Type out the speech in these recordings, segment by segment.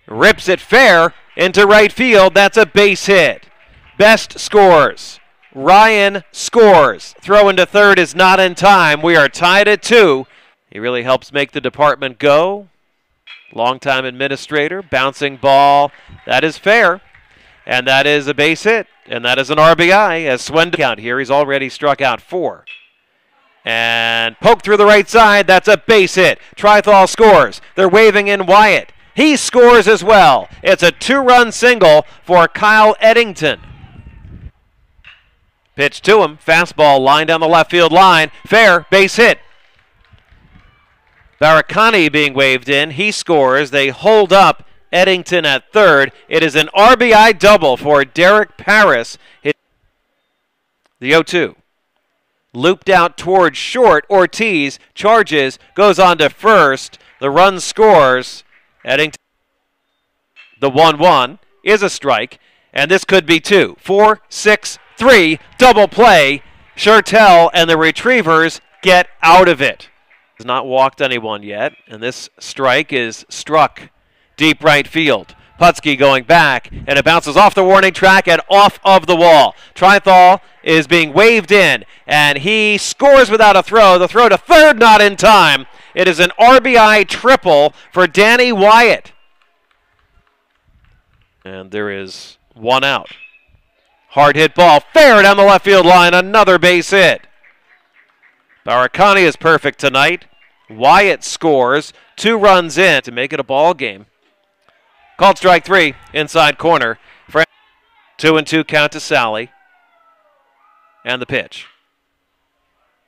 Rips it fair into right field. That's a base hit. Best scores. Ryan scores. Throw into third is not in time. We are tied at 2. He really helps make the department go. Longtime administrator. Bouncing ball. That is fair. And that is a base hit. And that is an RBI as Swendell out here. He's already struck out 4. And poke through the right side. That's a base hit. Trithall scores. They're waving in Wyatt. He scores as well. It's a 2-run single for Kyle Eddington. Pitch to him. Fastball line down the left field line. Fair. Base hit. Barakani being waved in. He scores. They hold up Eddington at third. It is an RBI double for Derek Paris. The 0-2. Looped out towards short. Ortiz charges. Goes on to first. The run scores. Eddington. The 1-1 is a strike. And this could be 2. 4, 6, 3. Double play. Shurtell and the Retrievers get out of it. Has not walked anyone yet. And this strike is struck deep right field. Putski going back, and it bounces off the warning track and off of the wall. Trithall is being waved in, and he scores without a throw. The throw to third not in time. It is an RBI triple for Danny Wyatt. And there is 1 out. Hard hit ball, fair down the left field line, another base hit. Barakani is perfect tonight. Wyatt scores, 2 runs in to make it a ball game. Called strike 3, inside corner. 2-2 count to Sally. And the pitch.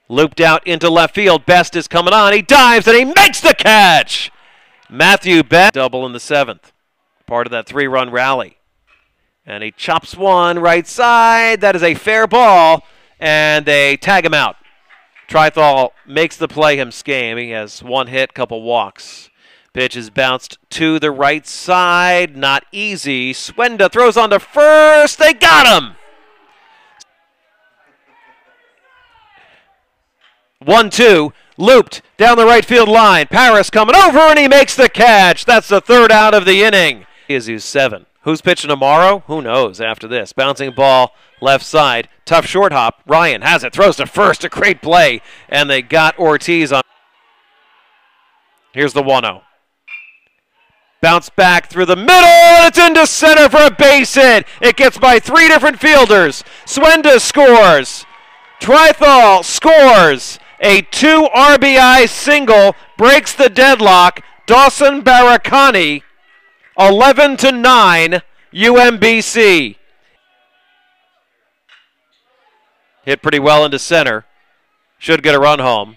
Looped out into left field. Best is coming on. He dives and he makes the catch. Matthew Best, double in the 7th. Part of that 3-run rally. And he chops one right side. That is a fair ball. And they tag him out. Trithall makes the play him game. He has 1 hit, couple walks. Pitch is bounced to the right side. Not easy. Swendell throws on to first. They got him. 1-2. Looped down the right field line. Paris coming over and he makes the catch. That's the 3rd out of the inning. Who's 7. Who's pitching tomorrow? Who knows after this. Bouncing ball left side. Tough short hop. Ryan has it. Throws to first. A great play. And they got Ortiz on. Here's the 1-0. Bounce back through the middle, and it's into center for a base hit. It gets by 3 different fielders. Swendell scores. Trithall scores. A 2 RBI single breaks the deadlock. Dawson Barakani, 11-9, UMBC. Hit pretty well into center. Should get a run home.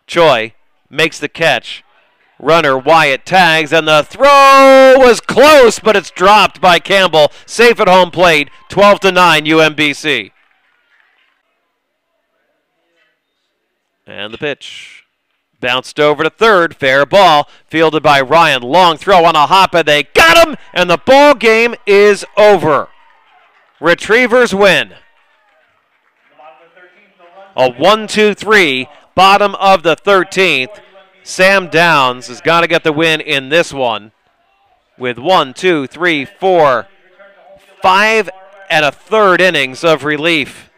Choi makes the catch. Runner Wyatt tags, and the throw was close, but it's dropped by Campbell. Safe at home plate, 12-9 UMBC. And the pitch. Bounced over to third, fair ball, fielded by Ryan. Long throw on a hop, and they got him, and the ball game is over. Retrievers win. A 1-2-3, bottom of the 13th. Sam Downs has got to get the win in this one with 1, 2, 3, 4, 5 and a third innings of relief.